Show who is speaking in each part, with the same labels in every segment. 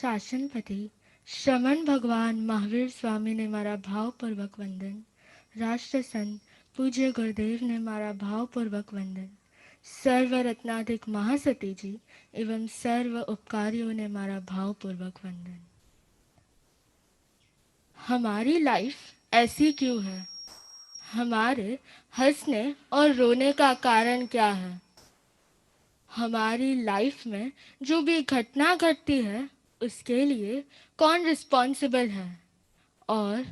Speaker 1: शासनपति श्रमण भगवान महावीर स्वामी ने मारा भावपूर्वक वंदन। राष्ट्र संत पूज्य गुरुदेव ने मारा भावपूर्वक वंदन। सर्व रत्नाधिक महासती जी एवं सर्व उपकारियों ने मारा भावपूर्वक वंदन। हमारी लाइफ ऐसी क्यों है? हमारे हंसने और रोने का कारण क्या है? हमारी लाइफ में जो भी घटना घटती है उसके लिए कौन रिस्पॉन्सिबल है? और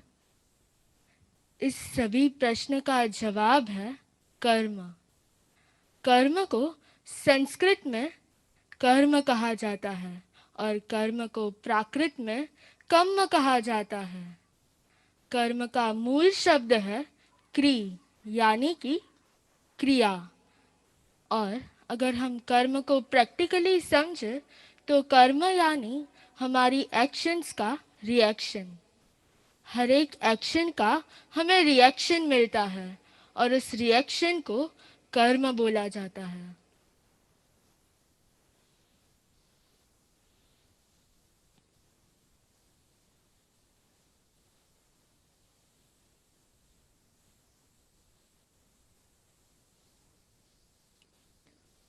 Speaker 1: इस सभी प्रश्न का जवाब है कर्म। कर्म को संस्कृत में कर्म कहा जाता है और कर्म को प्राकृत में कर्म कहा जाता है। कर्म का मूल शब्द है क्री, यानी कि क्रिया। और अगर हम कर्म को प्रैक्टिकली समझे तो कर्म यानी हमारी एक्शंस का रिएक्शन। हर एक एक्शन का हमें रिएक्शन मिलता है और उस रिएक्शन को कर्म बोला जाता है।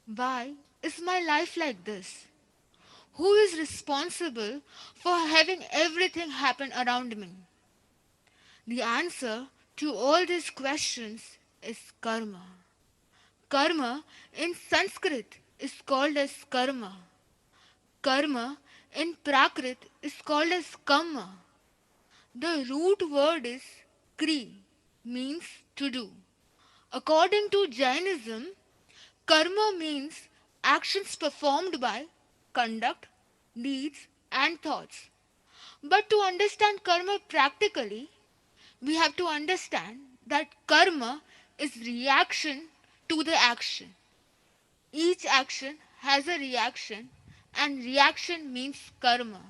Speaker 2: Why is my life like this? Who is responsible for having everything happen around me? The answer to all these questions is karma. Karma in Sanskrit is called as karma. Karma in Prakrit is called as kamma. The root word is kri, means to do. According to Jainism, karma means actions performed by conduct, deeds, and thoughts. But to understand karma practically, we have to understand that karma is reaction to the action. Each action has a reaction, and reaction means karma.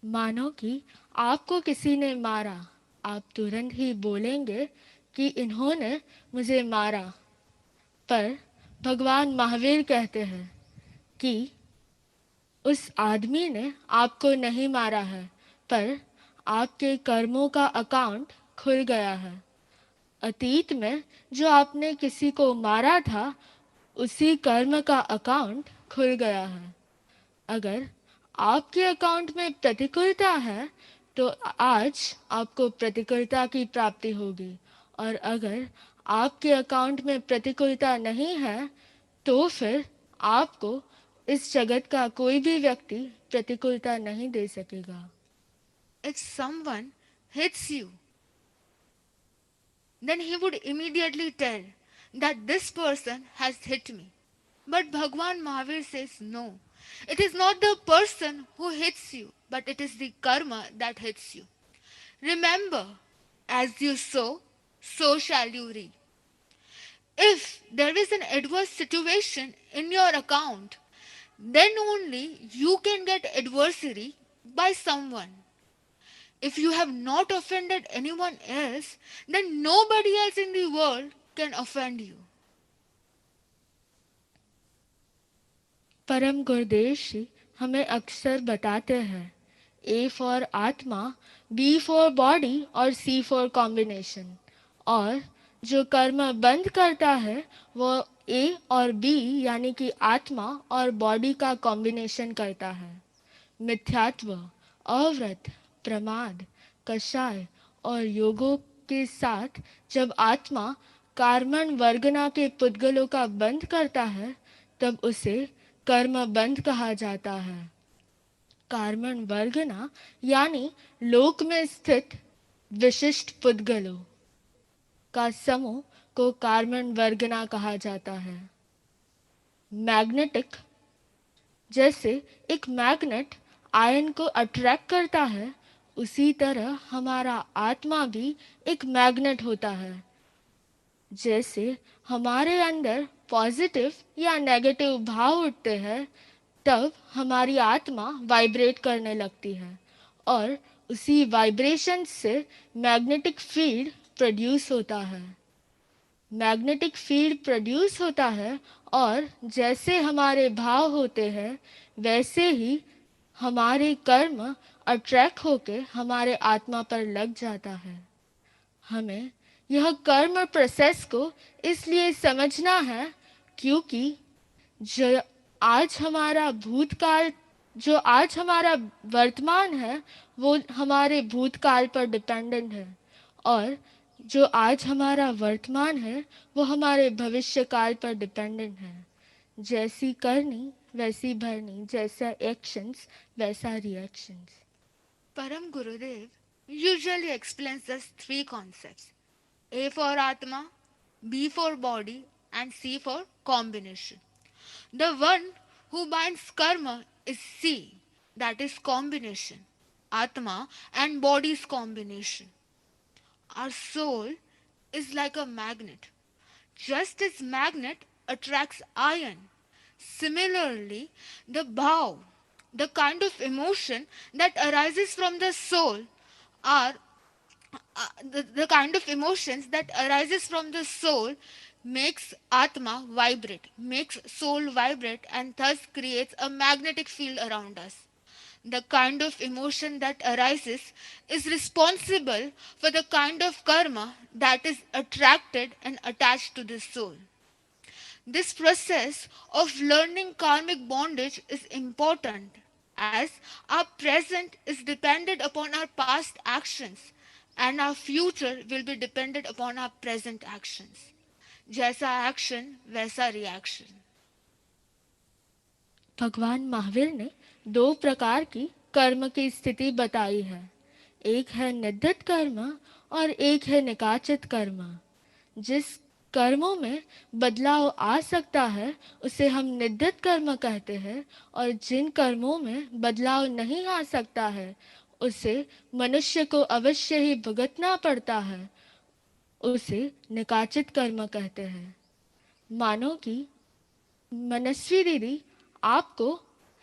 Speaker 1: मानो कि आपको किसी ने मारा, आप तुरंत ही बोलेंगे कि इन्होंने मुझे मारा। पर भगवान महावीर कहते हैं कि उस आदमी ने आपको नहीं मारा है, पर आपके कर्मों का अकाउंट खुल गया है। अतीत में जो आपने किसी को मारा था, उसी कर्म का अकाउंट खुल गया है। अगर आपके अकाउंट में प्रतिकूलता है तो आज आपको प्रतिकूलता की प्राप्ति होगी, और अगर आपके अकाउंट में प्रतिकूलता नहीं है तो फिर आपको इस जगत का कोई भी व्यक्ति प्रतिकूलता नहीं दे सकेगा।
Speaker 2: If someone hits you, then he would immediately tell that this person has hit me. But Bhagwan Mahavir says no. It is not the person who hits you, but it is the karma that hits you. Remember, as you sow, so shall you reap. If there is an adverse situation in your account, then only you can get adversary by someone. If you have not offended anyone else, then nobody else in the world can offend you.
Speaker 1: परम गुरुदेव जी हमें अक्सर बताते हैं A for आत्मा, B for body और सी for combination. और जो कर्म बंद करता है वो ए और बी यानी कि आत्मा और बॉडी का कॉम्बिनेशन करता है। मिथ्यात्व, अव्रत, प्रमाद, कषाय और योगों के साथ जब आत्मा कार्मण वर्गना के पुद्गलों का बंध करता है तब उसे कर्म बंध कहा जाता है। कार्मण वर्गना यानी लोक में स्थित विशिष्ट पुद्गलों का समूह को कार्मण वर्गना कहा जाता है। मैग्नेटिक, जैसे एक मैग्नेट आयन को अट्रैक्ट करता है, उसी तरह हमारा आत्मा भी एक मैग्नेट होता है। जैसे हमारे अंदर पॉजिटिव या नेगेटिव भाव उठते हैं, तब हमारी आत्मा वाइब्रेट करने लगती है और उसी वाइब्रेशन से मैग्नेटिक फील्ड प्रोड्यूस होता है। मैग्नेटिक फील्ड प्रोड्यूस होता है और जैसे हमारे भाव होते हैं वैसे ही हमारे कर्म अट्रैक्ट होके हमारे आत्मा पर लग जाता है। हमें यह कर्म प्रोसेस को इसलिए समझना है क्योंकि जो आज हमारा भूतकाल जो आज हमारा वर्तमान है वो हमारे भूतकाल पर डिपेंडेंट है, और जो आज हमारा वर्तमान है वो हमारे भविष्य काल पर डिपेंडेंट है। जैसी करनी वैसी भरनी, जैसा एक्शंस वैसा reactions.
Speaker 2: Param Gurudev usually explains us three concepts: A for Atma, B for body, and C for combination. The one who binds karma is C, that is combination, Atma and body's combination. Our soul is like a magnet. Just as magnet attracts iron, similarly, the bhav, the kind of emotion that arises from the soul, are the kind of emotions that arises from the soul makes atma vibrate, makes soul vibrate, and thus creates a magnetic field around us. The kind of emotion that arises is responsible for the kind of karma that is attracted and attached to the soul. This process of learning karmic bondage is important as our present is dependent upon our past actions and our future will be dependent upon our present actions. जैसा action वैसा reaction.
Speaker 1: भगवान महावीर ने दो प्रकार की कर्म की स्थिति बताई है। एक है निद्धित कर्म और एक है निकाचित कर्म। जिस कर्मों में बदलाव आ सकता है उसे हम निद्धित कर्म कहते हैं, और जिन कर्मों में बदलाव नहीं आ सकता है उसे मनुष्य को अवश्य ही भुगतना पड़ता है, उसे निकाचित कर्म कहते हैं। मानो कि मनस्वी दीदी आपको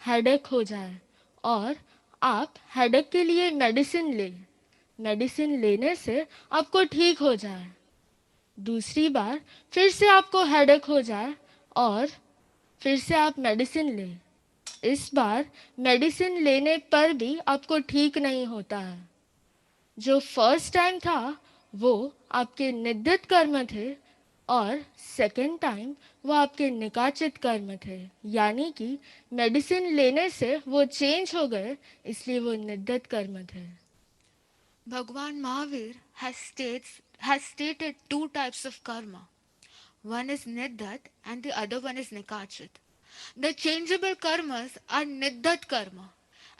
Speaker 1: हेडेक हो जाए और आप हेडेक के लिए मेडिसिन लें। मेडिसिन लेने से आपको ठीक हो जाए। दूसरी बार फिर से आपको हेडेक हो जाए और फिर से आप मेडिसिन लें। इस बार मेडिसिन लेने पर भी आपको ठीक नहीं होता है। जो फर्स्ट टाइम था वो आपके निद्दित कर्म थे और सेकंड टाइम वो आपके निकाचित कर्म थे, यानी कि मेडिसिन लेने से वो चेंज हो गए, इसलिए वो निद्दित कर्म थे।
Speaker 2: Bhagwan Mahavir has stated two types of karma. One is Niddat and the other one is Nikachit. The changeable karmas are Niddat karma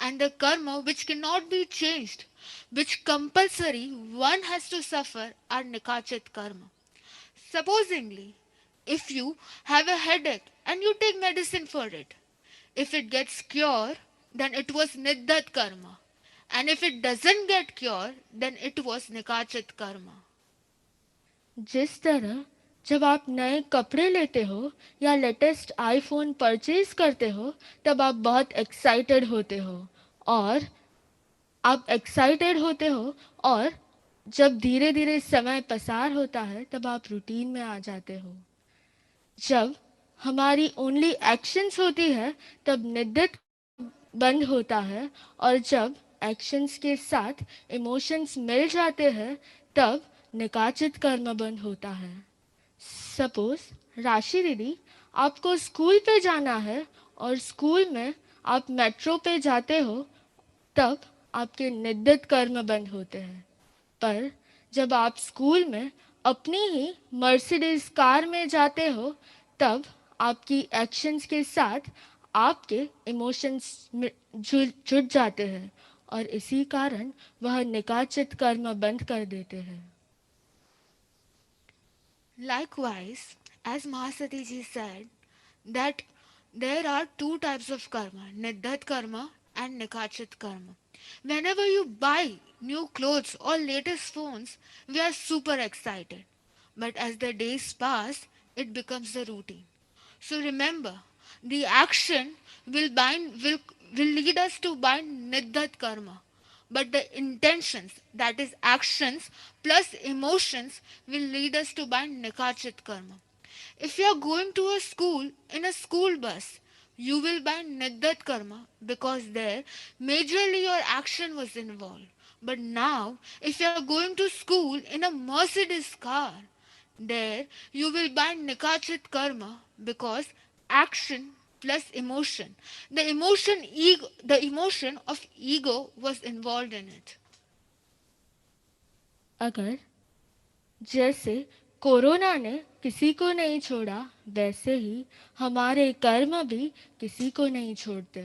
Speaker 2: and the karma which cannot be changed, which compulsory one has to suffer, are Nikachit karma. Supposingly, if you have a headache and you take medicine for it, if it gets cured, then it was Niddat karma. And if it doesn't get cured, then it was Nikachit karma.
Speaker 1: जिस तरह जब आप नए कपड़े लेते हो या latest iPhone purchase करते हो तब आप बहुत एक्साइटेड होते हो, और और जब धीरे धीरे समय पसार होता है तब आप रूटीन में आ जाते हो। जब हमारी ओनली एक्शंस होती है तब निद्रित बंद होता है, और जब एक्शंस के साथ इमोशंस मिल जाते हैं तब निकाचित कर्म बंद होता है। सपोज राशि दीदी, आपको स्कूल पे जाना है और स्कूल में आप मेट्रो पे जाते हो, तब आपके निद्रित कर्म बंद होते हैं। पर जब आप स्कूल में अपनी ही मर्सिडीज कार में जाते हो तब आपकी एक्शंस के साथ आपके इमोशंस जुट जाते हैं, और इसी कारण वह निकाचित कर्म बंद कर देते हैं।
Speaker 2: Likewise, as Mahasati ji said, that there are two types of karma, Niddat karma and Nikachit karma. Whenever you buy new clothes or latest phones, we are super excited. But as the days pass, it becomes the routine. So remember, the action will lead us to bind Niddat karma. but the intentions, that is actions plus emotions, will lead us to bind nikachit karma. If you are going to a school in a school bus, you will bind niddat karma because there majorly your action was involved. But now, if you are going to school in a Mercedes car, there you will bind nikachit karma because action plus emotion. The emotion of ego was involved in it.
Speaker 1: अगर जैसे corona ने किसी को नहीं छोड़ा, वैसे ही हमारे कर्म भी किसी को नहीं छोड़ते।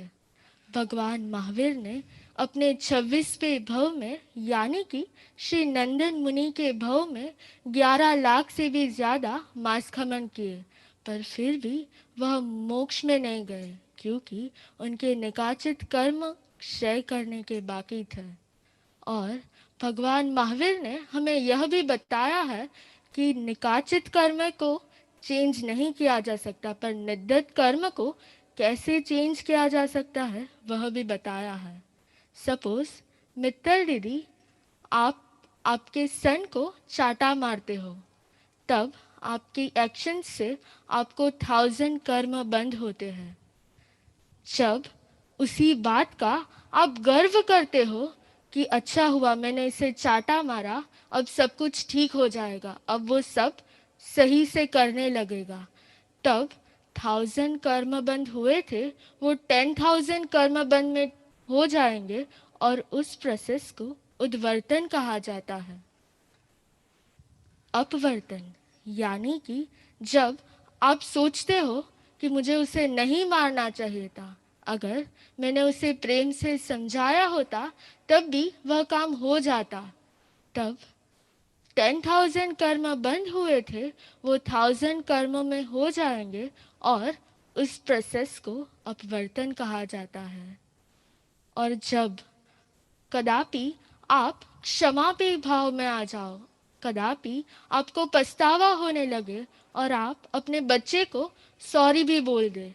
Speaker 1: भगवान महावीर ने अपने 26वें भव में, यानी कि श्री नंदन मुनि के भव में 11 लाख से भी ज़्यादा मास खमन किए, पर फिर भी वह मोक्ष में नहीं गए, क्योंकि उनके निकाचित कर्म क्षय करने के बाकी थे। और भगवान महावीर ने हमें यह भी बताया है कि निकाचित कर्म को चेंज नहीं किया जा सकता, पर निद्दित कर्म को कैसे चेंज किया जा सकता है वह भी बताया है। सपोज मित्तल दीदी, आप आपके सन को चाटा मारते हो, तब आपकी एक्शन से आपको 1000 कर्म बंद होते हैं। जब उसी बात का आप गर्व करते हो कि अच्छा हुआ मैंने इसे चाटा मारा, अब सब कुछ ठीक हो जाएगा, अब वो सब सही से करने लगेगा, तब 1000 कर्म बंद हुए थे वो 10,000 कर्म बंद में हो जाएंगे, और उस प्रोसेस को उद्वर्तन कहा जाता है। अपवर्तन यानी कि जब आप सोचते हो कि मुझे उसे नहीं मारना चाहिए था, अगर मैंने उसे प्रेम से समझाया होता तब भी वह काम हो जाता, तब 10,000 कर्म बंद हुए थे वो 1000 कर्म में हो जाएंगे, और उस प्रोसेस को अपवर्तन कहा जाता है। और जब कदापि आप क्षमा पे भाव में आ जाओ, कदापि आपको पछतावा होने लगे और आप अपने बच्चे को सॉरी भी बोल दे,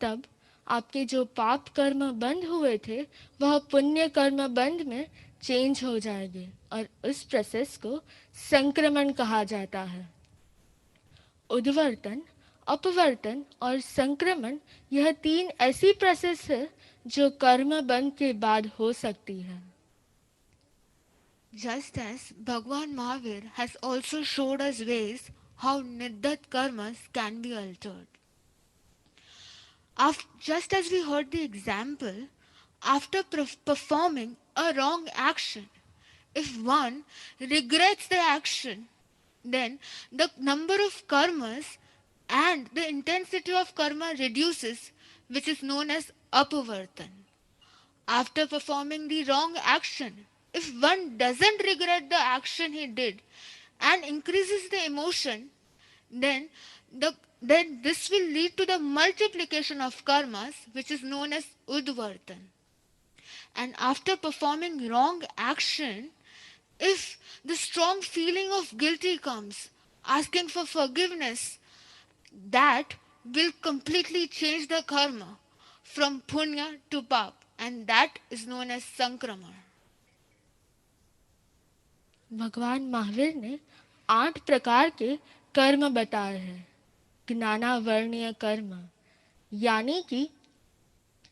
Speaker 1: तब आपके जो पाप कर्म बंद हुए थे वह पुण्य कर्म बंद में चेंज हो जाएंगे, और उस प्रोसेस को संक्रमण कहा जाता है। उद्वर्तन, अपवर्तन और संक्रमण, यह 3 ऐसी प्रोसेस है जो कर्म बंद के बाद हो सकती है।
Speaker 2: Just as Bhagwan Mahavir has also showed us ways how niddat karmas can be altered. Just as we heard the example, after performing a wrong action, if one regrets the action, then the number of karmas and the intensity of karma reduces, which is known as apavartan. After performing the wrong action, if one doesn't regret the action he did and increases the emotion, then then this will lead to the multiplication of karmas, which is known as udvartan. And after performing wrong action, if the strong feeling of guilty comes, asking for forgiveness, that will completely change the karma from punya to pap, and that is known as sankraman.
Speaker 1: भगवान महावीर ने 8 प्रकार के कर्म बताए हैं। ज्ञानावर्णीय कर्म यानी कि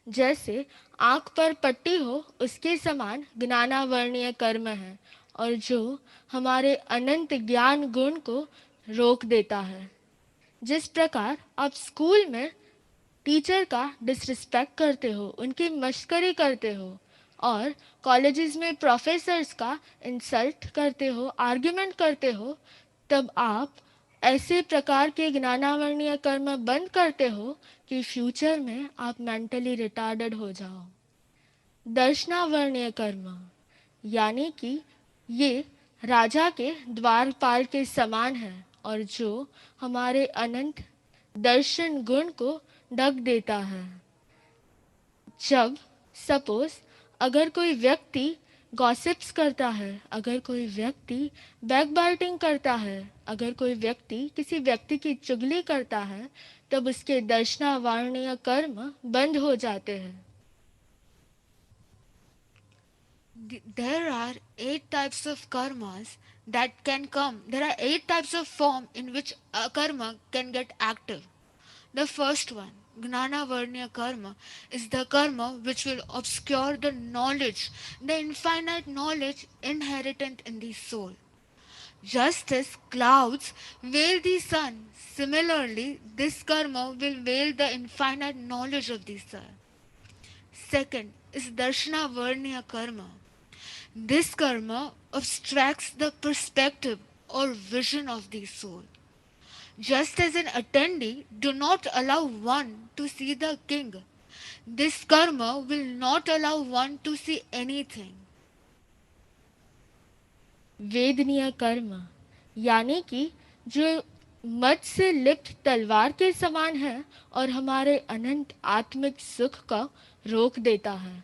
Speaker 1: जैसे आँख पर पट्टी हो उसके समान ज्ञानावर्णीय कर्म है, और जो हमारे अनंत ज्ञान गुण को रोक देता है। जिस प्रकार आप स्कूल में टीचर का डिसरिस्पेक्ट करते हो, उनकी मश्करी करते हो, और कॉलेजेस में प्रोफेसर्स का इंसल्ट करते हो, आर्ग्यूमेंट करते हो, तब आप ऐसे प्रकार के ज्ञानावर्णीय कर्म बंद करते हो कि फ्यूचर में आप मेंटली रिटार्डेड हो जाओ। दर्शनावर्णीय कर्म यानी कि ये राजा के द्वारपाल के समान है, और जो हमारे अनंत दर्शन गुण को ढक देता है। जब सपोज अगर कोई व्यक्ति गॉसिप्स करता है, अगर कोई व्यक्ति बैकबाइटिंग करता है, अगर कोई व्यक्ति किसी व्यक्ति की चुगली करता है, तब उसके दर्शनावर्णीय कर्म बंद हो जाते हैं।
Speaker 2: There are eight types of karmas that can come. There are eight types of form in which a karma can get active. The first one, Gnana Varnya karma, is the karma which will obscure the knowledge, the infinite knowledge inherent in the soul. Just as clouds veil the sun, similarly, this karma will veil the infinite knowledge of the sun. Second is Darshana Varnya karma. This karma obstructs the perspective or vision of the soul. Just as an attendee do not allow one to see the king, this karma will not allow one to see anything.
Speaker 1: वेदनीय कर्म यानी कि जो मत से लिप्त तलवार के समान है और हमारे अनंत आत्मिक सुख का रोक देता है।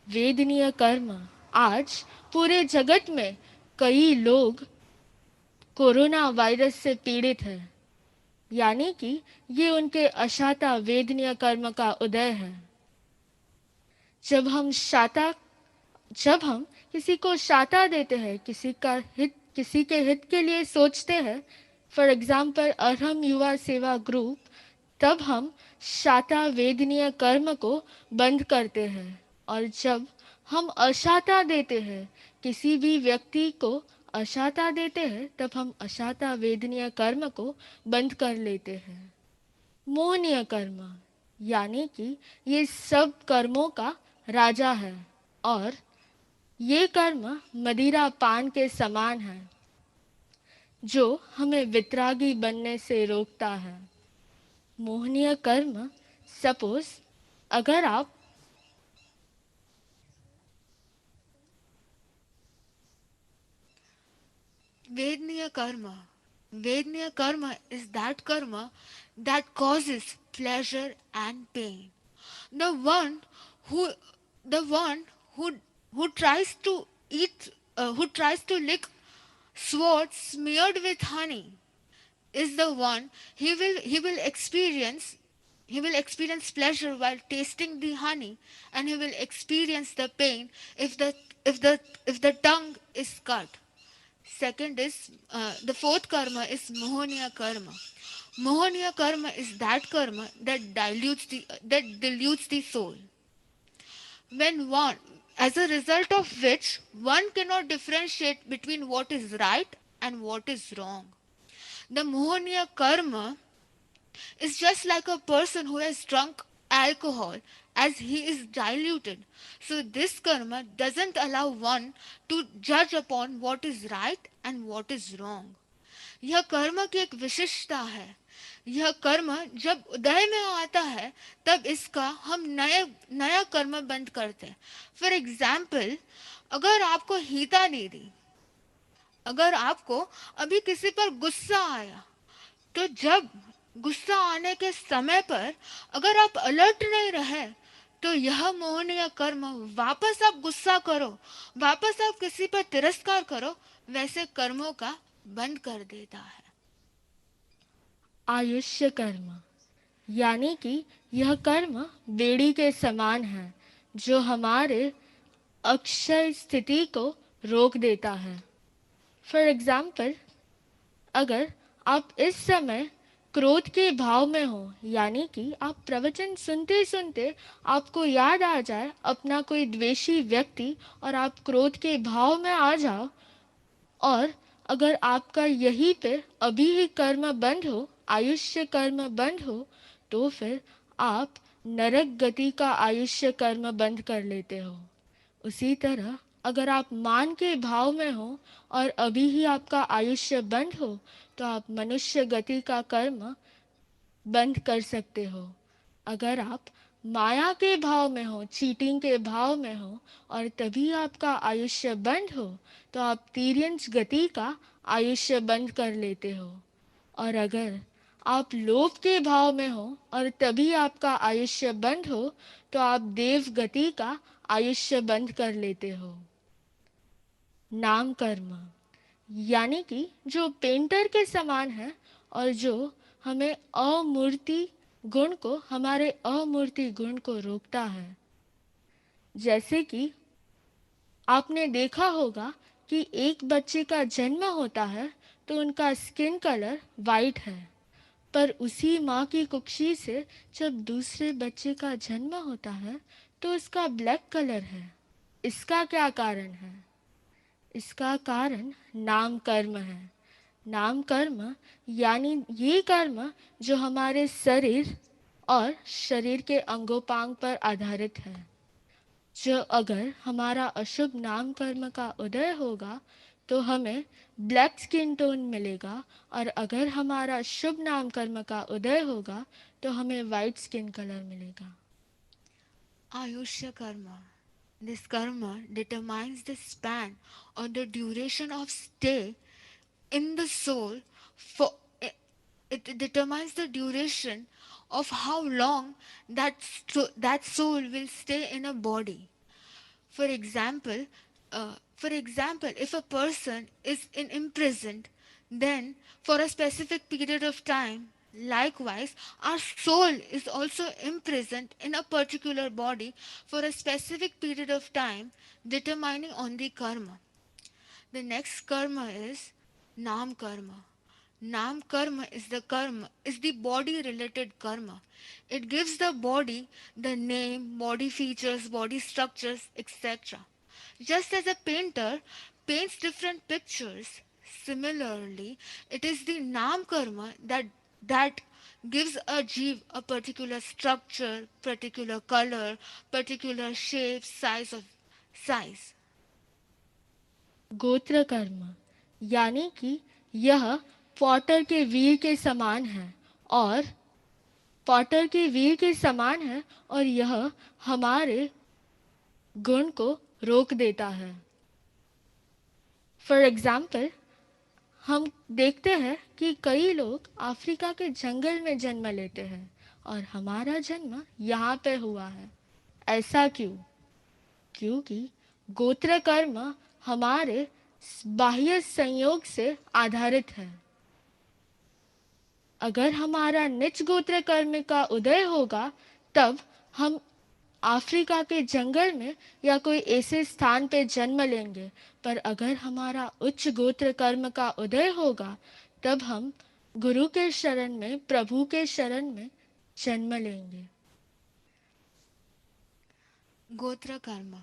Speaker 1: वेदनीय कर्म आज पूरे जगत में कई लोग कोरोना वायरस से पीड़ित हैं, यानी कि ये उनके अशाता वेदनीय कर्म का उदय है। जब हम शाता जब हम किसी को शाता देते हैं, किसी के हित के लिए सोचते हैं, फॉर एग्जाम्पल अरहम युवा सेवा ग्रुप, तब हम शाता वेदनीय कर्म को बंद करते हैं। और जब हम अशाता देते हैं, किसी भी व्यक्ति को अशाता देते हैं, तब हम अशाता वेदनीय कर्म को बंद कर लेते हैं। मोहनीय कर्म यानी कि ये सब कर्मों का राजा है और ये कर्म मदिरा पान के समान है जो हमें वितरागी बनने से रोकता है। मोहनीय कर्म, सपोज अगर आप
Speaker 2: Vedniya karma. Vedniya karma is that karma that causes pleasure and pain. The one who the one who tries to who tries to lick sword smeared with honey is the one he will experience pleasure while tasting the honey, and he will experience the pain if the tongue is cut. Second is the fourth karma is mohaniya karma. Mohaniya karma is that karma that dilutes the soul. When one, as a result of which one cannot differentiate between what is right and what is wrong. The mohaniya karma is just like a person who has drunk alcohol as he is diluted. So this karma doesn't allow one to judge upon what is right and what is wrong. यह कर्म की एक विशिष्टता है। यह कर्म जब उदय में आता है तब इसका हम नया कर्म बंद करते हैं। फॉर एग्जाम्पल, अगर आपको हीता नहीं दी, अगर आपको अभी किसी पर गुस्सा आया, तो जब गुस्सा आने के समय पर अगर आप अलर्ट नहीं रहे, तो यह मोहनीय कर्म वापस आप गुस्सा करो, वापस आप किसी पर तिरस्कार करो, वैसे कर्मों का बंद कर देता है।
Speaker 1: आयुष्य कर्म यानी कि यह कर्म बेड़ी के समान है जो हमारे अक्षय स्थिति को रोक देता है। फॉर एग्जाम्पल, अगर आप इस समय क्रोध के भाव में हो, यानी कि आप प्रवचन सुनते सुनते आपको याद आ जाए अपना कोई द्वेषी व्यक्ति और आप क्रोध के भाव में आ जाओ, और अगर आपका यहीं पे अभी ही कर्म बंद हो, आयुष्य कर्म बंद हो, तो फिर आप नरक गति का आयुष्य कर्म बंद कर लेते हो। उसी तरह अगर आप मान के भाव में हो और अभी ही आपका आयुष्य बंद हो, तो आप मनुष्य गति का कर्म बंद कर सकते हो। अगर आप माया के भाव में हो, चीटिंग के भाव में हो और तभी आपका आयुष्य बंद हो, तो आप तिर्यंच गति का आयुष्य बंद कर लेते हो। और अगर आप लोभ के भाव में हो और तभी आपका आयुष्य बंद हो, तो आप देव गति का आयुष्य बंद कर लेते हो। नाम कर्म यानी कि जो पेंटर के समान है और जो हमें हमारे अमूर्ति गुण को रोकता है। जैसे कि आपने देखा होगा कि एक बच्चे का जन्म होता है तो उनका स्किन कलर वाइट है, पर उसी माँ की कुक्षी से जब दूसरे बच्चे का जन्म होता है तो उसका ब्लैक कलर है। इसका क्या कारण है? इसका कारण नाम कर्म है। नाम कर्म यानी ये कर्म जो हमारे शरीर और शरीर के अंगोपांग पर आधारित है। जो अगर हमारा अशुभ नाम कर्म का उदय होगा तो हमें ब्लैक स्किन टोन मिलेगा, और अगर हमारा शुभ नाम कर्म का उदय होगा तो हमें वाइट स्किन कलर मिलेगा।
Speaker 2: Ayushya karma. This karma determines the span or the duration of stay in the soul for it determines the duration of how long that soul will stay in a body. For example, if a person is imprisoned, then for a specific period of time, likewise, our soul is also imprisoned in a particular body for a specific period of time, determining on the karma. The next karma is Nam karma. Nam karma is the body related karma. It gives the body the name, body features, body structures, etc. Just as a painter paints different pictures, similarly, it is the Nam karma that gives a jeev a particular structure, particular color, particular shape, size.
Speaker 1: गोत्र कर्म यानी कि यह Potter के वीर के समान है, और पॉटर के वीर के समान है और यह हमारे गुण को रोक देता है। फॉर एग्जाम्पल, हम देखते हैं कि कई लोग अफ्रीका के जंगल में जन्म लेते हैं और हमारा जन्म यहाँ पे हुआ है। ऐसा क्यों? क्योंकि गोत्र कर्म हमारे बाह्य संयोग से आधारित है। अगर हमारा निज गोत्र कर्म का उदय होगा तब हम अफ्रीका के जंगल में या कोई ऐसे स्थान पे जन्म लेंगे, पर अगर हमारा उच्च गोत्र कर्म का उदय होगा तब हम गुरु के शरण में, प्रभु के शरण में जन्म लेंगे।
Speaker 2: Gotra karma.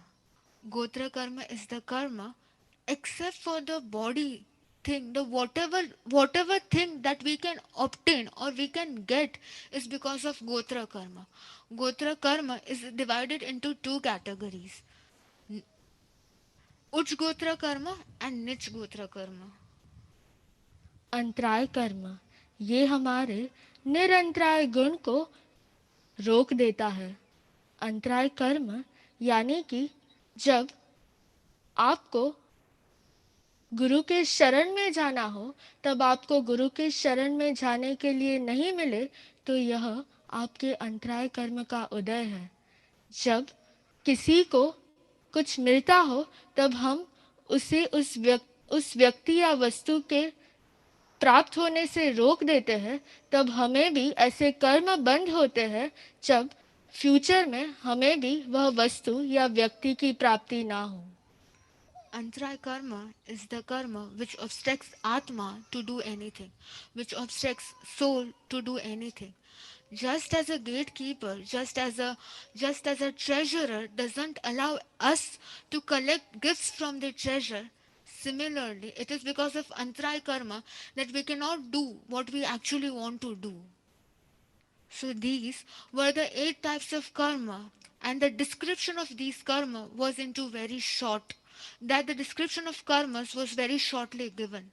Speaker 2: Gotra karma is the karma except for the body thing, the whatever thing that we can obtain or we can get is because of Gotra karma. Gotra karma is divided into two categories. Uch Gotra karma and Nich Gotra karma.
Speaker 1: अंतराय कर्म ये हमारे निरंतराय गुण को रोक देता है। अंतराय कर्म यानी कि जब आपको गुरु के शरण में जाना हो तब आपको गुरु के शरण में जाने के लिए नहीं मिले तो यह आपके अंतराय कर्म का उदय है। जब किसी को कुछ मिलता हो तब हम उसे उस व्यक्ति या वस्तु के प्राप्त होने से रोक देते हैं, तब हमें भी ऐसे कर्म बंद होते हैं जब फ्यूचर में हमें भी वह वस्तु या व्यक्ति की प्राप्ति ना हो।
Speaker 2: Antaray karma is the karma which obstructs Atma to do anything, which obstructs soul to do anything. Just as a gatekeeper, just as a treasurer doesn't allow us to collect gifts from the treasure, similarly, it is because of Antaray karma that we cannot do what we actually want to do. So these were the 8 types of karma, and the description of these karma was into very short. That the description of karmas was very shortly given.